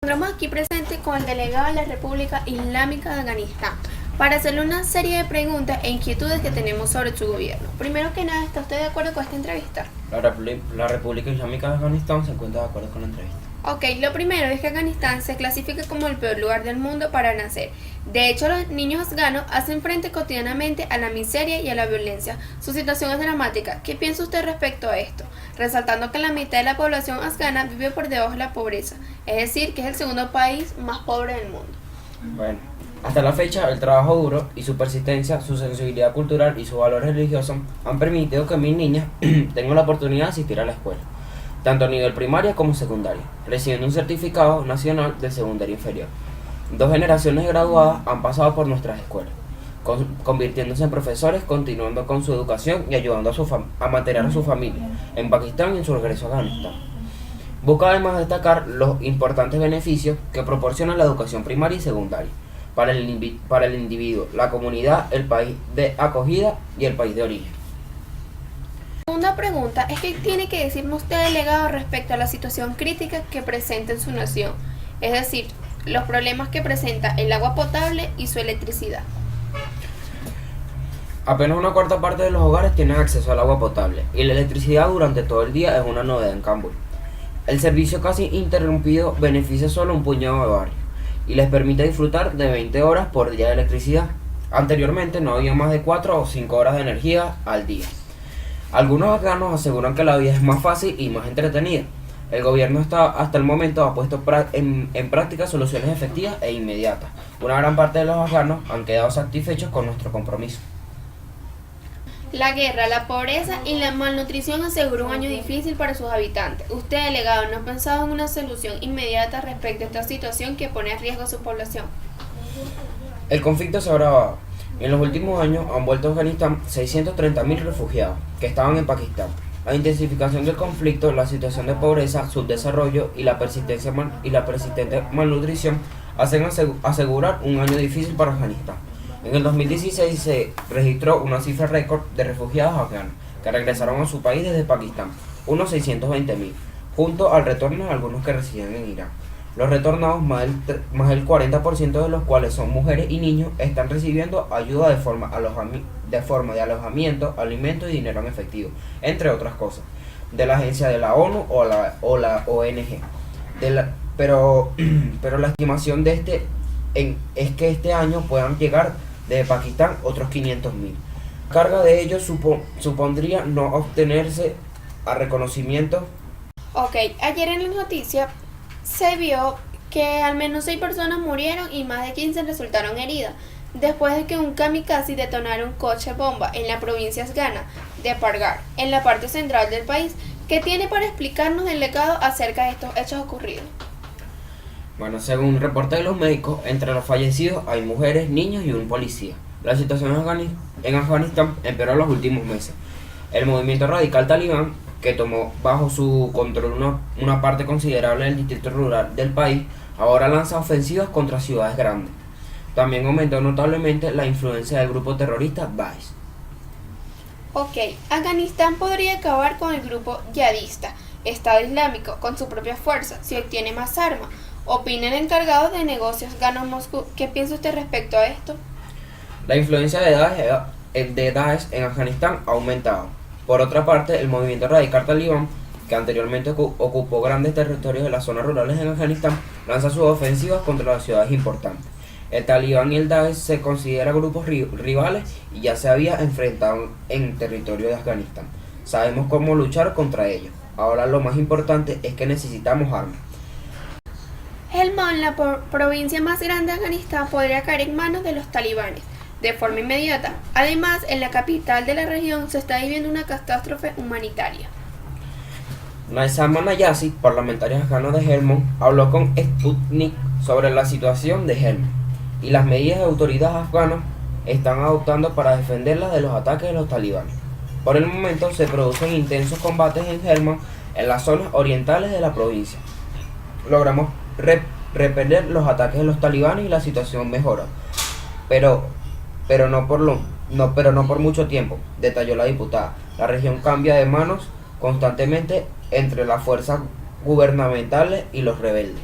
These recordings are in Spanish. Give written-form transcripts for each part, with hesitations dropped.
Estamos aquí presentes con el delegado de la República Islámica de Afganistán para hacerle una serie de preguntas e inquietudes que tenemos sobre su gobierno. Primero que nada, ¿está usted de acuerdo con esta entrevista? La República Islámica de Afganistán se encuentra de acuerdo con la entrevista. Ok, lo primero es que Afganistán se clasifica como el peor lugar del mundo para nacer. De hecho, los niños afganos hacen frente cotidianamente a la miseria y a la violencia. Su situación es dramática. ¿Qué piensa usted respecto a esto? Resaltando que la mitad de la población afgana vive por debajo de la pobreza, es decir, que es el segundo país más pobre del mundo. Bueno, hasta la fecha, el trabajo duro y su persistencia, su sensibilidad cultural y sus valores religiosos han permitido que mis niñas tengan la oportunidad de asistir a la escuela, tanto a nivel primaria como secundaria, recibiendo un certificado nacional de secundaria inferior. 2 generaciones graduadas han pasado por nuestras escuelas, convirtiéndose en profesores, continuando con su educación y ayudando a mantener a su familia en Pakistán y en su regreso a Afganistán. Busca además destacar los importantes beneficios que proporciona la educación primaria y secundaria para el individuo, la comunidad, el país de acogida y el país de origen. Segunda pregunta es que tiene que decirnos usted, delegado, respecto a la situación crítica que presenta en su nación, es decir, los problemas que presenta el agua potable y su electricidad. Apenas una cuarta parte de los hogares tienen acceso al agua potable y la electricidad durante todo el día es una novedad en Kabul. El servicio casi interrumpido beneficia solo a un puñado de barrios y les permite disfrutar de 20 horas por día de electricidad. Anteriormente no había más de 4 o 5 horas de energía al día. Algunos afganos aseguran que la vida es más fácil y más entretenida. El gobierno hasta el momento ha puesto en práctica soluciones efectivas e inmediatas. Una gran parte de los afganos han quedado satisfechos con nuestro compromiso. La guerra, la pobreza y la malnutrición aseguran un año difícil para sus habitantes. Usted, delegado, ¿no ha pensado en una solución inmediata respecto a esta situación que pone en riesgo a su población? El conflicto se ha agravado. En los últimos años han vuelto a Afganistán 630.000 refugiados que estaban en Pakistán. La intensificación del conflicto, la situación de pobreza, subdesarrollo y la persistente malnutrición hacen asegurar un año difícil para Afganistán. En el 2016 se registró una cifra récord de refugiados afganos que regresaron a su país desde Pakistán, unos 620.000, junto al retorno de algunos que residen en Irán. Los retornados, más del 40% de los cuales son mujeres y niños, están recibiendo ayuda de forma de alojamiento, alimento y dinero en efectivo, entre otras cosas, de la agencia de la ONU o la ONG. Pero la estimación de es que este año puedan llegar de Pakistán otros 500.000. La carga de ello supondría no obtenerse a reconocimiento. Ok, ayer en la noticia se vio que al menos 6 personas murieron y más de 15 resultaron heridas después de que un kamikaze detonara un coche bomba en la provincia afgana de Pargar, en la parte central del país. ¿Qué tiene para explicarnos, delegado, acerca de estos hechos ocurridos? Bueno, según un reporte de los médicos, entre los fallecidos hay mujeres, niños y un policía. La situación en Afganistán empeoró en los últimos meses. El movimiento radical talibán, que tomó bajo su control una parte considerable del distrito rural del país, ahora lanza ofensivas contra ciudades grandes. También aumentó notablemente la influencia del grupo terrorista Daesh. Ok, Afganistán podría acabar con el grupo yihadista, Estado Islámico, con su propia fuerza, si obtiene más armas. Opina el encargado de negocios afgano Moscú. ¿Qué piensa usted respecto a esto? La influencia de Daesh en Afganistán ha aumentado. Por otra parte, el movimiento radical talibán, que anteriormente ocupó grandes territorios de las zonas rurales en Afganistán, lanza sus ofensivas contra las ciudades importantes. El talibán y el Daesh se consideran grupos rivales y ya se había enfrentado en territorio de Afganistán. Sabemos cómo luchar contra ellos. Ahora lo más importante es que necesitamos armas. Helmand, la provincia más grande de Afganistán, podría caer en manos de los talibanes de forma inmediata. Además, en la capital de la región se está viviendo una catástrofe humanitaria. Naisama Nayasi, parlamentario afgano de Helmand, habló con Sputnik sobre la situación de Helmand y las medidas de autoridades afganas están adoptando para defenderla de los ataques de los talibanes. Por el momento se producen intensos combates en Helmand, en las zonas orientales de la provincia. Logramos repeler los ataques de los talibanes y la situación mejora, pero no por mucho tiempo, detalló la diputada. La región cambia de manos constantemente entre las fuerzas gubernamentales y los rebeldes.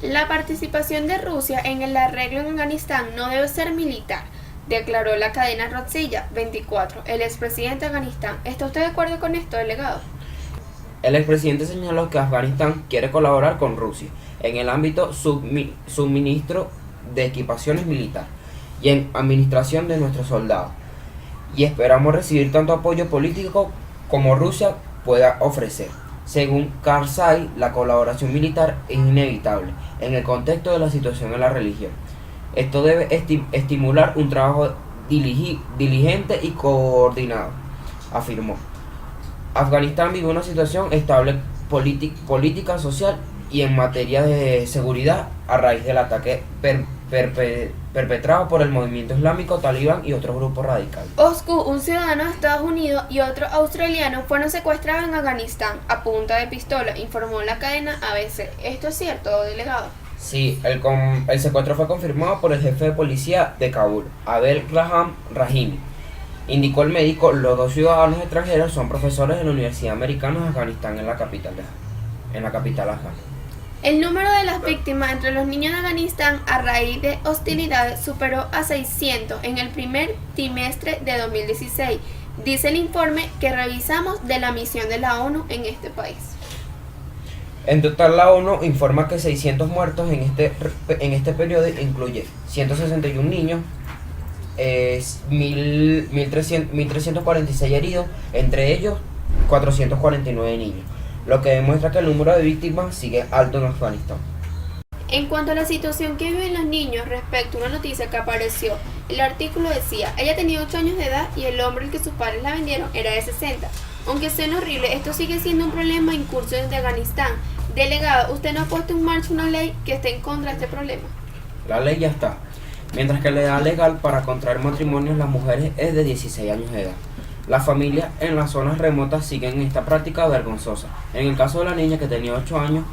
La participación de Rusia en el arreglo en Afganistán no debe ser militar, declaró la cadena Rossilla 24, el expresidente de Afganistán. ¿Está usted de acuerdo con esto, delegado? El expresidente señaló que Afganistán quiere colaborar con Rusia en el ámbito suministro de equipaciones militares y en administración de nuestros soldados, y esperamos recibir tanto apoyo político como Rusia pueda ofrecer. Según Karzai, la colaboración militar es inevitable en el contexto de la situación en la región. Esto debe estimular un trabajo diligente y coordinado, afirmó. Afganistán vive una situación estable política, social y en materia de seguridad a raíz del ataque perpetrado por el movimiento islámico talibán y otros grupos radicales. Oscu, un ciudadano de Estados Unidos y otro australiano fueron secuestrados en Afganistán a punta de pistola, informó la cadena ABC. ¿Esto es cierto, delegado? Sí, el secuestro fue confirmado por el jefe de policía de Kabul, Abel Rahimi. Indicó el médico, los dos ciudadanos extranjeros son profesores de la Universidad Americana de Afganistán en la capital afgana. El número de las víctimas entre los niños de Afganistán a raíz de hostilidades superó a 600 en el primer trimestre de 2016, dice el informe que revisamos de la misión de la ONU en este país. En total, la ONU informa que 600 muertos en este periodo incluye 161 niños, 1.346 heridos, entre ellos 449 niños, lo que demuestra que el número de víctimas sigue alto en Afganistán. En cuanto a la situación que viven los niños respecto a una noticia que apareció, el artículo decía, ella tenía 8 años de edad y el hombre al que sus padres la vendieron era de 60. Aunque suene horrible, esto sigue siendo un problema en curso desde Afganistán. Delegado, ¿usted no ha puesto en marcha una ley que esté en contra de este problema? La ley ya está. Mientras que la edad legal para contraer matrimonio en las mujeres es de 16 años de edad. Las familias en las zonas remotas siguen esta práctica vergonzosa. En el caso de la niña que tenía 8 años,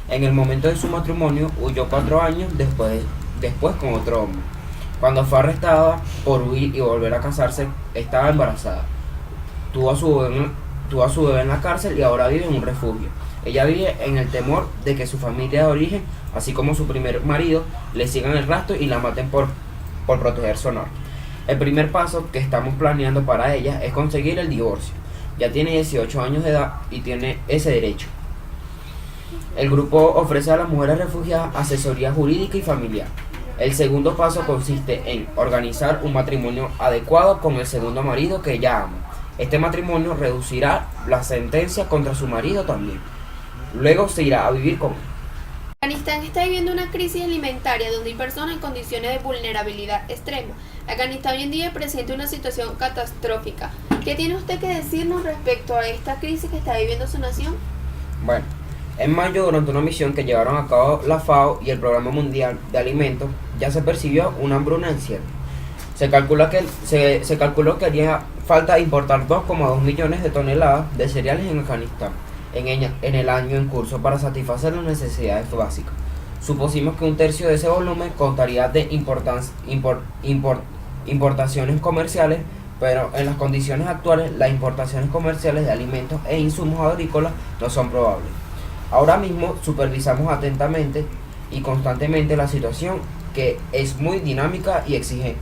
en el momento de su matrimonio huyó 4 años después con otro hombre. Cuando fue arrestada por huir y volver a casarse, estaba embarazada. Tuvo a su bebé en la cárcel y ahora vive en un refugio. Ella vive en el temor de que su familia de origen, así como su primer marido, le sigan el rastro y la maten por proteger su honor. El primer paso que estamos planeando para ella es conseguir el divorcio. Ya tiene 18 años de edad y tiene ese derecho. El grupo ofrece a las mujeres refugiadas asesoría jurídica y familiar. El segundo paso consiste en organizar un matrimonio adecuado con el segundo marido que ella ama. Este matrimonio reducirá la sentencia contra su marido también. Luego se irá a vivir con él. Afganistán está viviendo una crisis alimentaria donde hay personas en condiciones de vulnerabilidad extrema. Afganistán hoy en día presenta una situación catastrófica. ¿Qué tiene usted que decirnos respecto a esta crisis que está viviendo su nación? Bueno, en mayo, durante una misión que llevaron a cabo la FAO y el Programa Mundial de Alimentos, ya se percibió una hambruna en cielo. Se calculó que haría falta importar 2,2 millones de toneladas de cereales en Afganistán en el año en curso para satisfacer las necesidades básicas. Supusimos que un tercio de ese volumen contaría de importaciones comerciales, pero en las condiciones actuales las importaciones comerciales de alimentos e insumos agrícolas no son probables. Ahora mismo supervisamos atentamente y constantemente la situación, que es muy dinámica y exige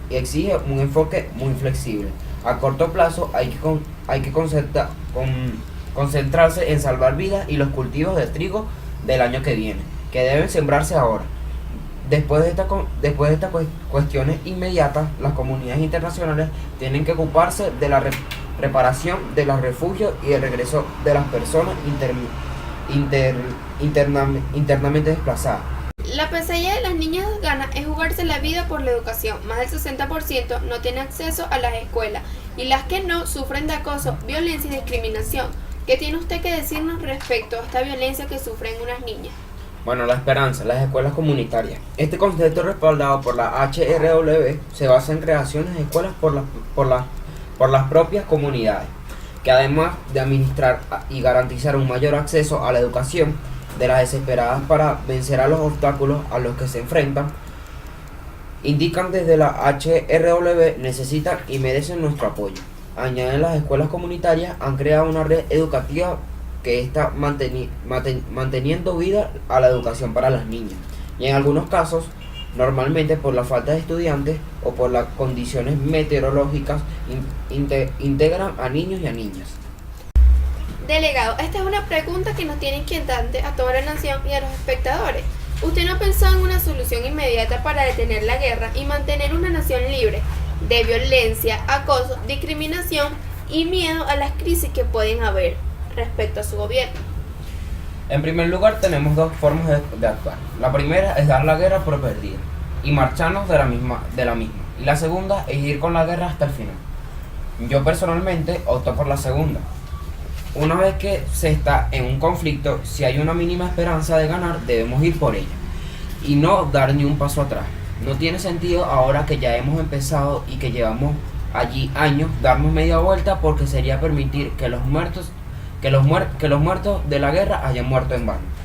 un enfoque muy flexible. A corto plazo hay que concentrarse en salvar vidas y los cultivos de trigo del año que viene, que deben sembrarse ahora. Después de estas cuestiones inmediatas, las comunidades internacionales tienen que ocuparse de la reparación de los refugios y el regreso de las personas internamente desplazadas. La pesadilla de las niñas afganas es jugarse la vida por la educación. Más del 60% no tiene acceso a las escuelas y las que no sufren de acoso, violencia y discriminación. ¿Qué tiene usted que decirnos respecto a esta violencia que sufren unas niñas? Bueno, la esperanza, las escuelas comunitarias. Este concepto, respaldado por la HRW, se basa en creaciones de escuelas por las propias comunidades, que además de administrar y garantizar un mayor acceso a la educación de las desesperadas para vencer a los obstáculos a los que se enfrentan, indican desde la HRW, necesitan y merecen nuestro apoyo. Añaden, las escuelas comunitarias han creado una red educativa que está manteniendo vida a la educación para las niñas. y en algunos casos, normalmente por la falta de estudiantes o por las condiciones meteorológicas, integran a niños y a niñas. Delegado, esta es una pregunta que nos tiene inquietante a toda la nación y a los espectadores. ¿Usted no ha pensado en una solución inmediata para detener la guerra y mantener una nación libre de violencia, acoso, discriminación y miedo a las crisis que pueden haber respecto a su gobierno? En primer lugar, tenemos dos formas de actuar. La primera es dar la guerra por perdida y marcharnos de la misma. Y la segunda es ir con la guerra hasta el final. Yo personalmente opto por la segunda. Una vez que se está en un conflicto, si hay una mínima esperanza de ganar, debemos ir por ella y no dar ni un paso atrás. No tiene sentido ahora que ya hemos empezado y que llevamos allí años darnos media vuelta, porque sería permitir que los muertos de la guerra hayan muerto en vano.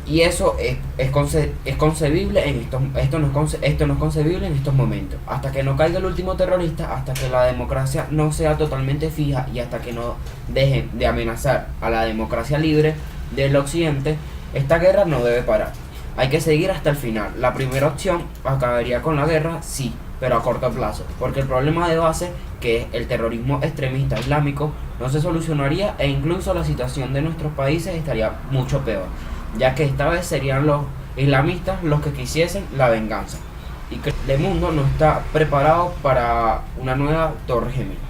Y eso es concebible en esto no es concebible en estos momentos. Hasta que no caiga el último terrorista, hasta que la democracia no sea totalmente fija y hasta que no dejen de amenazar a la democracia libre del occidente, esta guerra no debe parar. Hay que seguir hasta el final. La primera opción acabaría con la guerra, sí, pero a corto plazo, porque el problema de base, que es el terrorismo extremista islámico, no se solucionaría, e incluso la situación de nuestros países estaría mucho peor, ya que esta vez serían los islamistas los que quisiesen la venganza, y que el mundo no está preparado para una nueva Torre Gemela.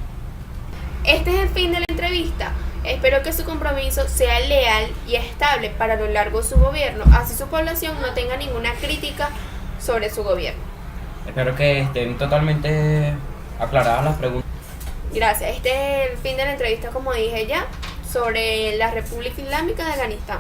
Este es el fin de la entrevista. Espero que su compromiso sea leal y estable para lo largo de su gobierno, así su población no tenga ninguna crítica sobre su gobierno. Espero que estén totalmente aclaradas las preguntas. Gracias. Este es el fin de la entrevista, como dije ya, sobre la República Islámica de Afganistán.